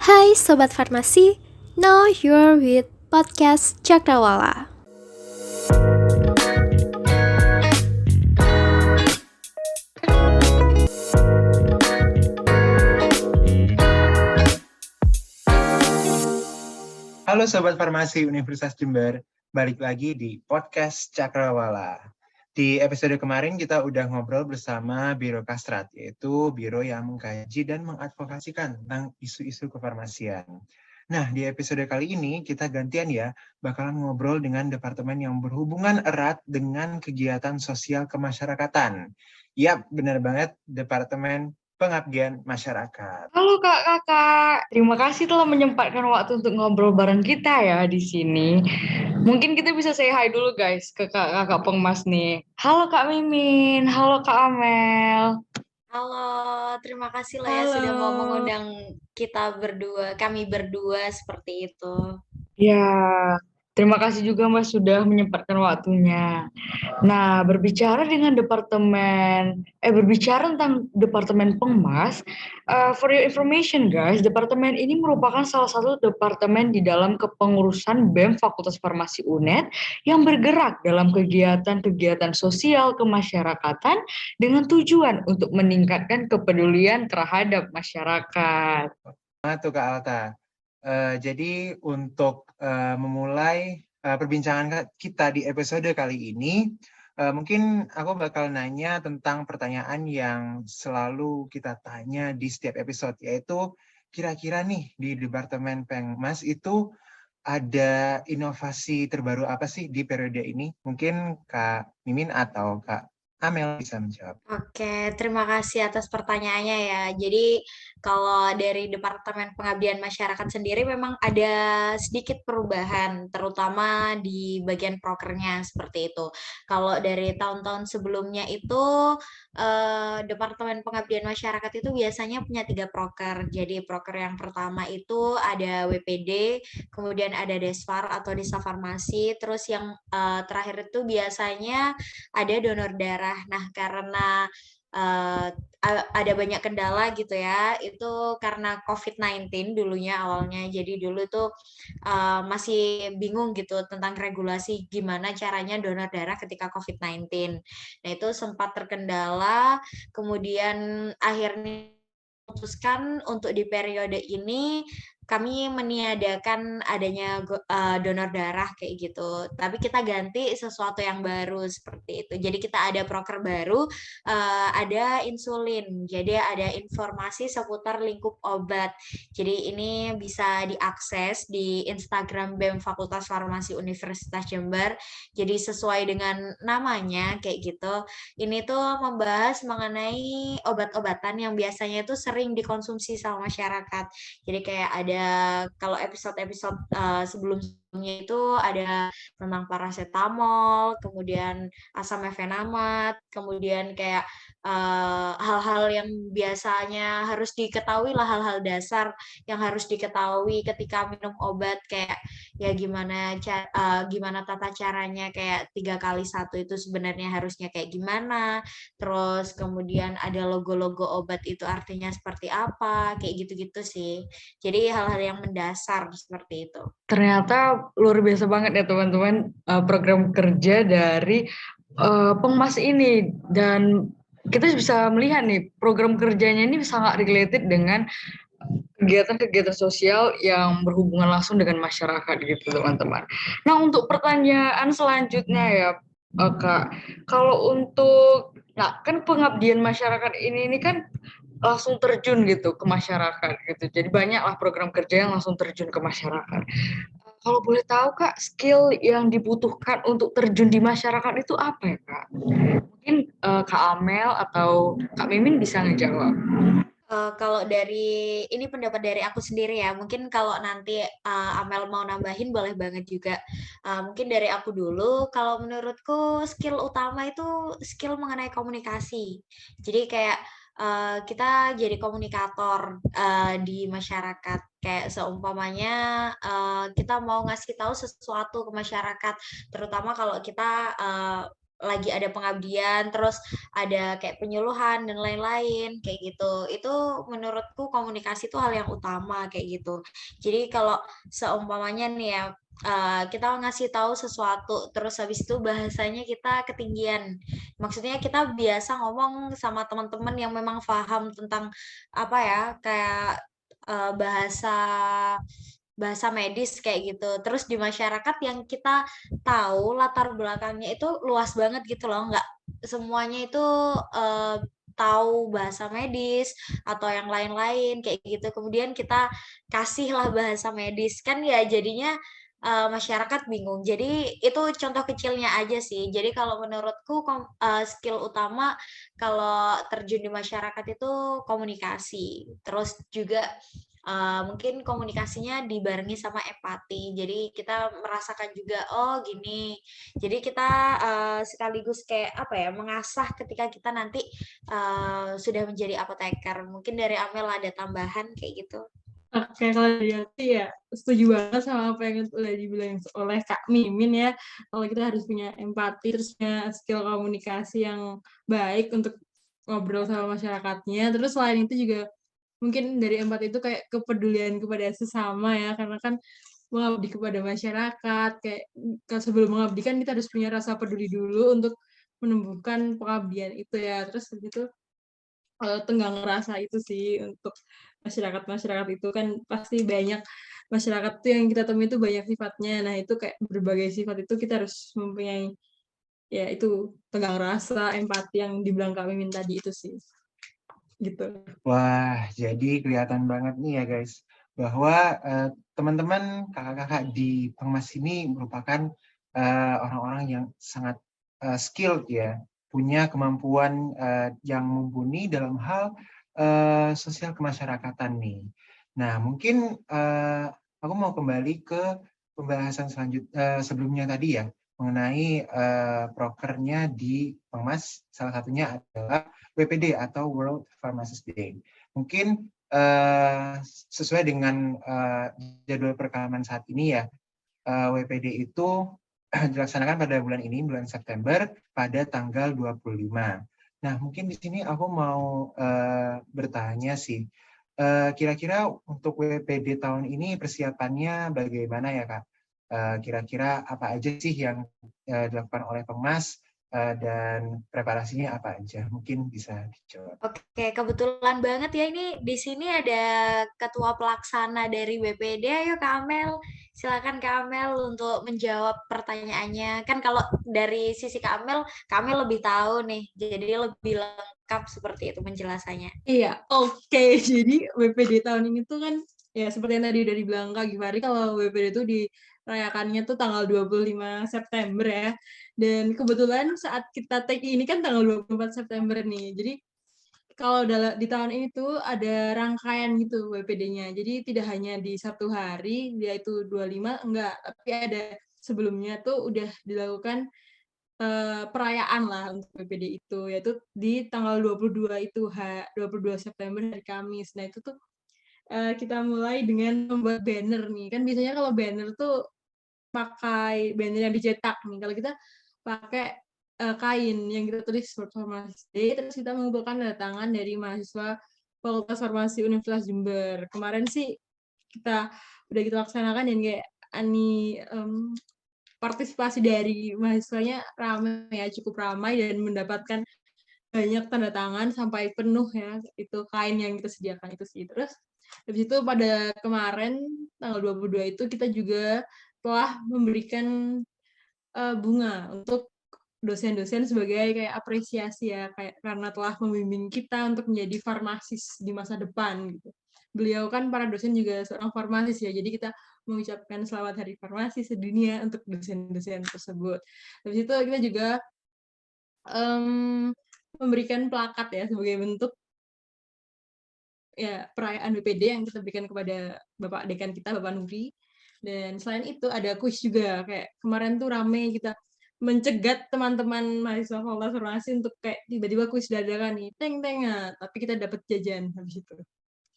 Hai Sobat Farmasi, now you're with Podcast Cakrawala. Halo Sobat Farmasi Universitas Jember, balik lagi di Podcast Cakrawala. Di episode kemarin kita udah ngobrol bersama Biro Kastrat, yaitu biro yang mengkaji dan mengadvokasikan tentang isu-isu kefarmasian. Nah, di episode kali ini kita gantian ya, bakalan ngobrol dengan departemen yang berhubungan erat dengan kegiatan sosial kemasyarakatan. Yap, benar banget, Departemen Pengabdian Masyarakat. Halo kakak, terima kasih telah menyempatkan waktu untuk ngobrol bareng kita ya di sini. Mungkin kita bisa say hi dulu guys ke kakak Pengmas nih. Halo Kak Mimin, halo Kak Amel. Halo, terima kasih lah ya sudah mau mengundang kami berdua seperti itu. Ya, terima kasih juga Mas sudah menyempatkan waktunya. Nah, berbicara tentang Departemen Pengmas, for your information guys, departemen ini merupakan salah satu departemen di dalam kepengurusan BEM Fakultas Farmasi UNED yang bergerak dalam kegiatan-kegiatan sosial kemasyarakatan dengan tujuan untuk meningkatkan kepedulian terhadap masyarakat. Tuh Kak Alta. Jadi untuk memulai perbincangan kita di episode kali ini, mungkin aku bakal nanya tentang pertanyaan yang selalu kita tanya di setiap episode, yaitu kira-kira nih di Departemen Pengmas itu ada inovasi terbaru apa sih di periode ini? Mungkin Kak Mimin atau Kak Amel bisa menjawab. Oke, terima kasih atas pertanyaannya ya. Jadi kalau dari Departemen Pengabdian Masyarakat sendiri memang ada sedikit perubahan, terutama di bagian prokernya seperti itu. Kalau dari tahun-tahun sebelumnya itu Departemen Pengabdian Masyarakat itu biasanya punya 3 proker. Jadi proker yang pertama itu ada WPD, kemudian ada Desfar atau Desa Farmasi, terus yang terakhir itu biasanya ada donor darah. Nah, karena uh, ada banyak kendala gitu ya, itu karena COVID-19 dulunya awalnya. Jadi dulu tuh masih bingung gitu tentang regulasi gimana caranya donor darah ketika COVID-19. Nah, itu sempat terkendala, kemudian akhirnya memutuskan untuk di periode ini kami meniadakan adanya donor darah kayak gitu. Tapi kita ganti sesuatu yang baru seperti itu. Jadi kita ada proker baru, ada insulin. Jadi ada informasi seputar lingkup obat. Jadi ini bisa diakses di Instagram BEM Fakultas Farmasi Universitas Jember. Jadi sesuai dengan namanya kayak gitu. Ini tuh membahas mengenai obat-obatan yang biasanya itu sering dikonsumsi sama masyarakat. Jadi kayak ada kalau episode-episode sebelumnya itu ada tentang paracetamol, kemudian asam efenamat, kemudian kayak hal-hal yang biasanya harus diketahui lah, hal-hal dasar yang harus diketahui ketika minum obat, kayak ya gimana tata caranya, kayak 3x1 itu sebenarnya harusnya kayak gimana, terus kemudian ada logo-logo obat itu artinya seperti apa, kayak gitu-gitu sih. Jadi hal-hal yang mendasar seperti itu. Ternyata luar biasa banget ya teman-teman program kerja dari Pengmas ini, dan kita bisa melihat nih program kerjanya ini sangat related dengan kegiatan-kegiatan sosial yang berhubungan langsung dengan masyarakat gitu teman-teman. Nah, untuk pertanyaan selanjutnya ya Kak, kalau untuk kan pengabdian masyarakat ini kan langsung terjun gitu ke masyarakat gitu. Jadi banyaklah program kerja yang langsung terjun ke masyarakat. Kalau boleh tahu Kak, skill yang dibutuhkan untuk terjun di masyarakat itu apa ya Kak? Mungkin Kak Amel atau Kak Mimin bisa ngejawab. Kalau dari ini pendapat dari aku sendiri ya, mungkin kalau nanti Amel mau nambahin boleh banget juga. Mungkin dari aku dulu, kalau menurutku skill utama itu skill mengenai komunikasi. Jadi kayak kita jadi komunikator di masyarakat. Kayak seumpamanya kita mau ngasih tahu sesuatu ke masyarakat, terutama kalau kita lagi ada pengabdian, terus ada kayak penyuluhan dan lain-lain kayak gitu. Itu menurutku komunikasi itu hal yang utama kayak gitu. Jadi kalau seumpamanya nih ya, kita ngasih tahu sesuatu, terus habis itu bahasanya kita ketinggian. Maksudnya kita biasa ngomong sama teman-teman yang memang paham tentang apa ya, kayak bahasa bahasa medis kayak gitu. Terus di masyarakat yang kita tahu latar belakangnya itu luas banget gitu loh, nggak semuanya itu eh, tahu bahasa medis atau yang lain-lain kayak gitu. Kemudian kita kasihlah bahasa medis kan ya jadinya masyarakat bingung. Jadi itu contoh kecilnya aja sih. Jadi kalau menurutku skill utama kalau terjun di masyarakat itu komunikasi. Terus juga mungkin komunikasinya dibarengi sama empati. Jadi kita merasakan juga, oh gini. Jadi kita sekaligus kayak apa ya, mengasah ketika kita nanti sudah menjadi apoteker. Mungkin dari Amel ada tambahan kayak gitu. Oke, kalau dari aku ya setuju banget sama apa yang udah dibilang oleh Kak Mimin ya. Kalau kita harus punya empati, terus punya skill komunikasi yang baik untuk ngobrol sama masyarakatnya. Terus selain itu juga mungkin dari empati itu kayak kepedulian kepada sesama ya, karena kan mengabdi kepada masyarakat, kayak sebelum mengabdi kan kita harus punya rasa peduli dulu untuk menumbuhkan pengabdian itu ya. Terus begitu tenggang rasa itu sih untuk masyarakat itu kan pasti banyak masyarakat tuh yang kita temui itu banyak sifatnya. Nah, itu kayak berbagai sifat itu kita harus mempunyai ya itu tenggang rasa, empati yang dibilang Kak Mimin tadi itu sih. Gitu. Wah, jadi kelihatan banget nih ya guys, bahwa teman-teman kakak-kakak di Pengmas ini merupakan orang-orang yang sangat skilled ya, punya kemampuan yang mumpuni dalam hal sosial kemasyarakatan nih. Nah, mungkin aku mau kembali ke pembahasan sebelumnya tadi ya, mengenai prokernya di Pengmas, salah satunya adalah WPD atau World Pharmacist Day. Mungkin sesuai dengan jadwal perekaman saat ini ya, WPD itu dilaksanakan pada bulan ini, bulan September, pada tanggal 25. Nah, mungkin di sini aku mau bertanya sih, kira-kira untuk WPD tahun ini persiapannya bagaimana ya Kak? Kira-kira apa aja sih yang dilakukan oleh Pengmas dan preparasinya apa aja? Mungkin bisa dijawab. Oke, kebetulan banget ya ini di sini ada ketua pelaksana dari BPD. Ayo Kak Amel, silakan Kak Amel untuk menjawab pertanyaannya. Kan kalau dari sisi Kak Amel lebih tahu nih, jadi lebih lengkap seperti itu penjelasannya. Iya, oke. Jadi WPD tahun ini tuh kan ya seperti yang tadi udah dibilang Kak Givari, kalau WPD itu dirayakannya tuh tanggal 25 September ya. Dan kebetulan saat kita take ini kan tanggal 24 September nih. Jadi kalau di tahun ini tuh ada rangkaian gitu WPD-nya. Jadi tidak hanya di satu hari, yaitu 25, enggak. Tapi ada sebelumnya tuh udah dilakukan perayaan lah untuk WPD itu, yaitu di tanggal 22 itu, 22 September hari Kamis. Nah, itu tuh kita mulai dengan membuat banner nih. Kan biasanya kalau banner tuh pakai banner yang dicetak nih. Kalau kita pakai kain yang kita tulis World Pharmacist Day, terus kita mengumpulkan tanda tangan dari mahasiswa Fakultas Farmasi Universitas Jember. Kemarin sih kita udah kita laksanakan dan kayak partisipasi dari mahasiswanya ramai ya, cukup ramai dan mendapatkan banyak tanda tangan sampai penuh ya, itu kain yang kita sediakan itu sih. Terus habis itu pada kemarin tanggal 22 itu kita juga telah memberikan bunga untuk dosen-dosen sebagai kayak apresiasi ya, kayak karena telah membimbing kita untuk menjadi farmasis di masa depan gitu. Beliau kan para dosen juga seorang farmasis ya, jadi kita mengucapkan selamat hari farmasi sedunia untuk dosen-dosen tersebut. Habis itu kita juga memberikan plakat ya sebagai bentuk ya perayaan BPD yang kita berikan kepada Bapak Dekan kita, Bapak Nuri. Dan selain itu ada kuis juga, kayak kemarin tuh rame kita mencegat teman-teman mahasiswa Fakultas Farmasi untuk kayak tiba-tiba kuis dadakan nih, teng-teng, tapi kita dapat jajan habis itu.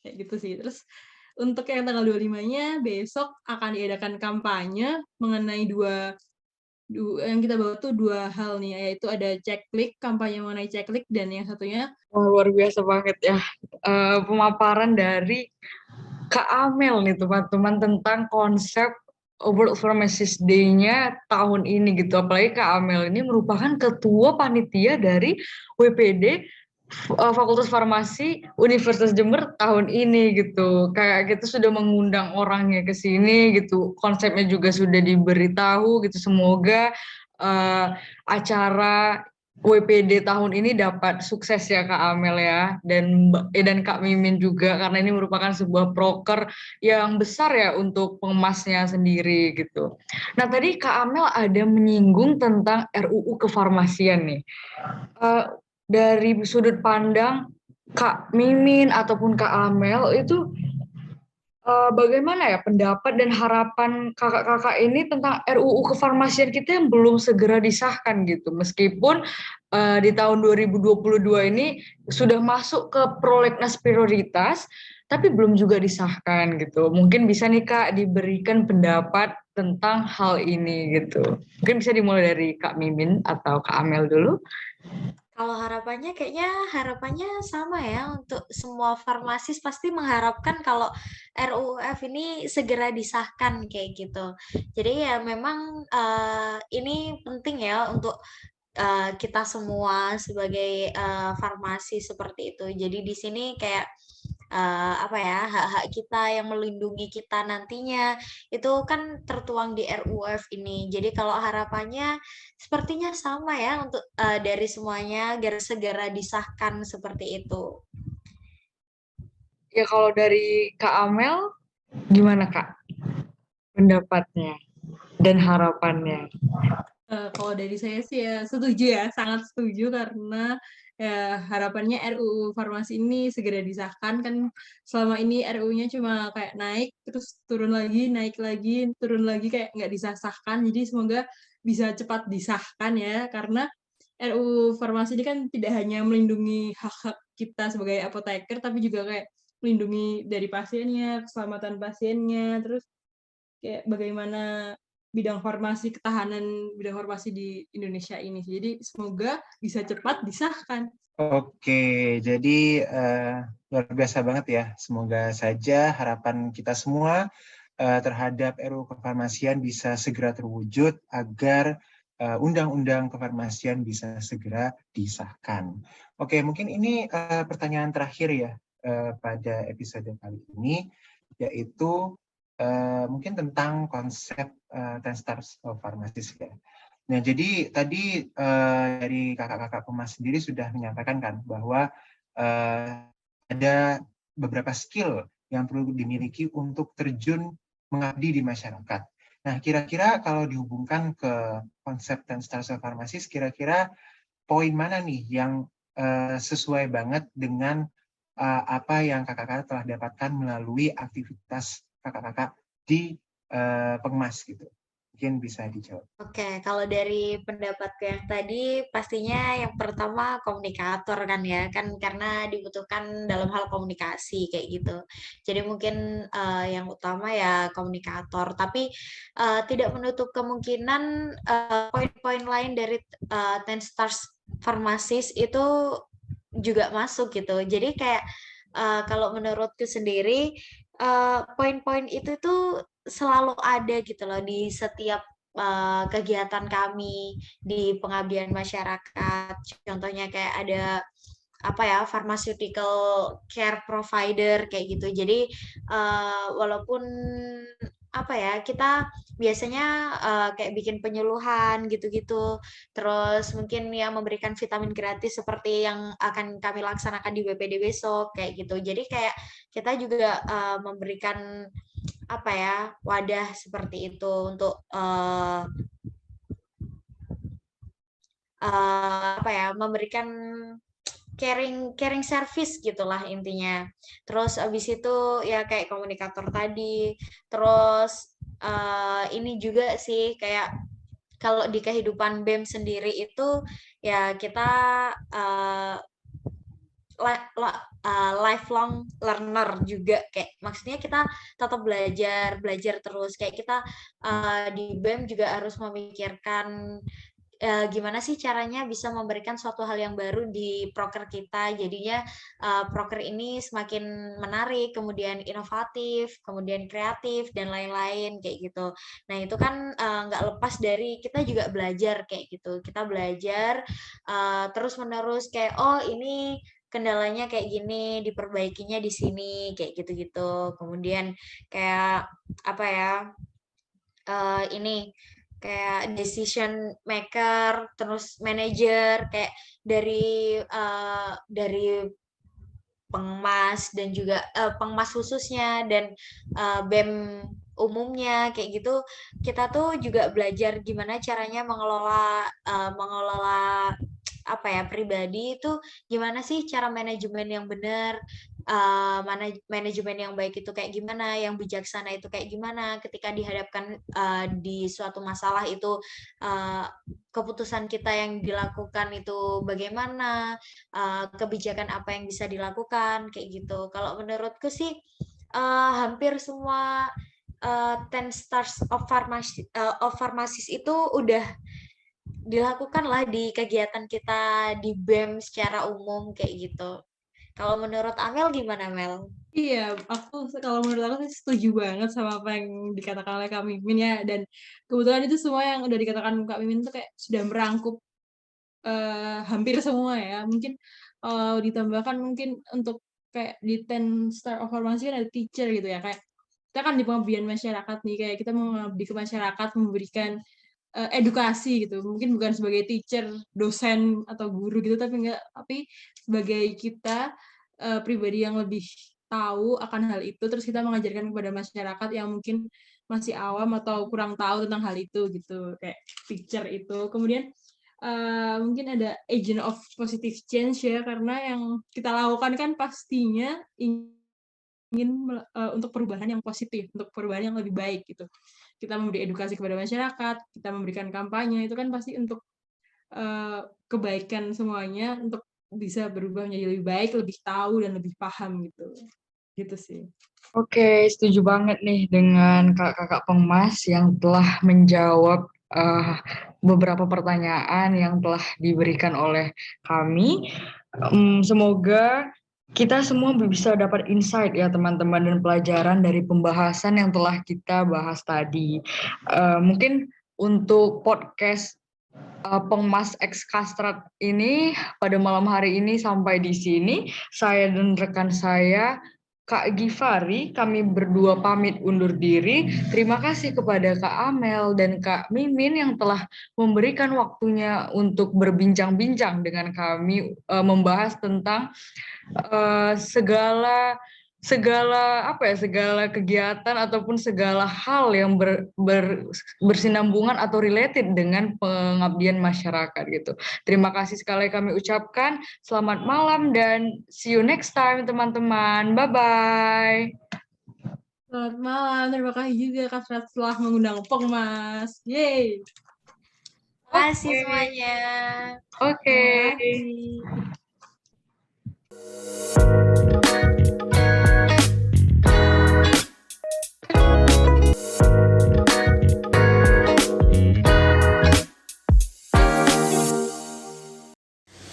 Kayak gitu sih. Terus untuk yang tanggal 25-nya besok akan diadakan kampanye mengenai 2 yang kita bawa tuh 2 hal nih, yaitu ada ceklik, kampanye mengenai ceklik, dan yang satunya Luar biasa banget ya. Pemaparan dari Kak Amel nih teman-teman tentang konsep World Pharmacist Day-nya tahun ini gitu. Apalagi Kak Amel ini merupakan ketua panitia dari WPD Fakultas Farmasi Universitas Jember tahun ini gitu. Kayak kita sudah mengundang orangnya ke sini gitu. Konsepnya juga sudah diberitahu gitu. Semoga acara WPD tahun ini dapat sukses ya Kak Amel ya, dan Kak Mimin juga, karena ini merupakan sebuah proker yang besar ya untuk pengemasnya sendiri gitu. Nah tadi Kak Amel ada menyinggung tentang RUU kefarmasian nih. Dari sudut pandang Kak Mimin ataupun Kak Amel itu bagaimana ya pendapat dan harapan kakak-kakak ini tentang RUU kefarmasian kita yang belum segera disahkan gitu. Meskipun di tahun 2022 ini sudah masuk ke prolegnas prioritas, tapi belum juga disahkan gitu. Mungkin bisa nih Kak diberikan pendapat tentang hal ini gitu. Mungkin bisa dimulai dari Kak Mimin atau Kak Amel dulu. Kalau harapannya sama ya, untuk semua farmasis pasti mengharapkan kalau RUUF ini segera disahkan kayak gitu. Jadi ya memang ini penting ya untuk kita semua sebagai farmasi seperti itu. Jadi di sini kayak apa ya, hak-hak kita yang melindungi kita nantinya itu kan tertuang di RUUF ini. Jadi kalau harapannya sepertinya sama ya untuk dari semuanya agar segera disahkan seperti itu. Ya kalau dari Kak Amel, gimana Kak pendapatnya dan harapannya? Kalau dari saya sih ya setuju ya, sangat setuju, karena ya harapannya RUU Farmasi ini segera disahkan. Kan selama ini RUU-nya cuma kayak naik, terus turun lagi, naik lagi, turun lagi, kayak nggak disahkan. Jadi semoga bisa cepat disahkan ya, karena RUU Farmasi ini kan tidak hanya melindungi hak-hak kita sebagai apoteker, tapi juga kayak melindungi dari pasiennya, keselamatan pasiennya, terus kayak bagaimana ketahanan bidang farmasi di Indonesia ini. Jadi semoga bisa cepat disahkan. Oke, jadi luar biasa banget ya. Semoga saja harapan kita semua terhadap RUU kefarmasian bisa segera terwujud agar undang-undang kefarmasian bisa segera disahkan. Oke, mungkin ini pertanyaan terakhir ya pada episode kali ini, yaitu mungkin tentang konsep 10 Stars of Pharmacist ya. Nah, jadi tadi dari kakak-kakak Pemas sendiri sudah menyampaikan kan bahwa ada beberapa skill yang perlu dimiliki untuk terjun mengabdi di masyarakat. Nah, kira-kira kalau dihubungkan ke konsep 10 Stars of Pharmacist, kira-kira poin mana nih yang sesuai banget dengan apa yang kakak-kakak telah dapatkan melalui aktivitas kakak-kakak di Pengmas gitu. Mungkin bisa dijawab. Oke, kalau dari pendapatku yang tadi, pastinya yang pertama komunikator kan ya, kan karena dibutuhkan dalam hal komunikasi kayak gitu. Jadi mungkin yang utama ya komunikator, tapi tidak menutup kemungkinan poin-poin lain dari 10 Stars Pharmacist itu juga masuk gitu. Jadi kayak kalau menurutku sendiri poin-poin itu tuh selalu ada gitu loh di setiap kegiatan kami di pengabdian masyarakat. Contohnya kayak ada apa ya, pharmaceutical care provider kayak gitu. Jadi walaupun apa ya, kita biasanya kayak bikin penyuluhan gitu-gitu, terus mungkin ya memberikan vitamin gratis seperti yang akan kami laksanakan di WPD besok kayak gitu. Jadi kayak kita juga memberikan apa ya, wadah seperti itu untuk apa ya, memberikan caring service gitulah intinya. Terus abis itu ya kayak komunikator tadi. Terus ini juga sih kayak kalau di kehidupan BEM sendiri itu ya kita lifelong learner juga, kayak maksudnya kita tetap belajar terus, kayak kita di BEM juga harus memikirkan gimana sih caranya bisa memberikan suatu hal yang baru di proker kita, jadinya proker ini semakin menarik, kemudian inovatif, kemudian kreatif dan lain-lain kayak gitu. Nah itu kan nggak lepas dari kita juga belajar kayak gitu, kita belajar terus menerus kayak oh ini kendalanya kayak gini, diperbaikinya di sini kayak gitu-gitu. Kemudian kayak apa ya? Ini kayak decision maker, terus manager, kayak dari pengemas dan juga pengemas khususnya dan BEM umumnya kayak gitu, kita tuh juga belajar gimana caranya mengelola apa ya pribadi itu, gimana sih cara manajemen yang benar, manajemen yang baik itu kayak gimana, yang bijaksana itu kayak gimana ketika dihadapkan di suatu masalah itu, keputusan kita yang dilakukan itu bagaimana, kebijakan apa yang bisa dilakukan kayak gitu. Kalau menurutku sih hampir semua 10 stars of pharmacy itu udah dilakukan lah di kegiatan kita di BEM secara umum kayak gitu. Kalau menurut Amel gimana, Mel? Iya, kalau menurut aku sih setuju banget sama apa yang dikatakan oleh Kak Mimin ya. Dan kebetulan itu semua yang udah dikatakan Kak Mimin tuh kayak sudah merangkup hampir semua ya. Mungkin ditambahkan mungkin untuk kayak di 10 star of pharmacy kan ada teacher gitu ya. Kayak kita kan di pengabdian masyarakat nih, kayak kita mengabdi ke masyarakat, memberikan edukasi gitu. Mungkin bukan sebagai teacher, dosen atau guru gitu, tapi sebagai kita pribadi yang lebih tahu akan hal itu, terus kita mengajarkan kepada masyarakat yang mungkin masih awam atau kurang tahu tentang hal itu gitu, kayak teacher itu. Kemudian mungkin ada agent of positive change ya, karena yang kita lakukan kan pastinya ingin untuk perubahan yang positif, untuk perubahan yang lebih baik gitu. Kita memberi edukasi kepada masyarakat, kita memberikan kampanye, itu kan pasti untuk kebaikan semuanya, untuk bisa berubah menjadi lebih baik, lebih tahu dan lebih paham gitu. Gitu sih. Oke, setuju banget nih dengan kakak-kakak pengemas yang telah menjawab beberapa pertanyaan yang telah diberikan oleh kami. Semoga kita semua bisa dapat insight ya teman-teman dan pelajaran dari pembahasan yang telah kita bahas tadi. Mungkin untuk podcast Pengemas X Kastrat ini pada malam hari ini sampai di sini. Saya dan rekan saya Kak Givari, kami berdua pamit undur diri. Terima kasih kepada Kak Amel dan Kak Mimin yang telah memberikan waktunya untuk berbincang-bincang dengan kami, membahas tentang segala kegiatan ataupun segala hal yang bersinambungan atau related dengan pengabdian masyarakat gitu. Terima kasih sekali kami ucapkan. Selamat malam dan see you next time teman-teman. Bye-bye. Selamat malam, terima kasih juga Kak Fred telah mengundang Pengmas. Yeay. Terima kasih semuanya. Oke.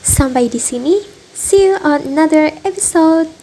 Sampai di sini. See you on another episode.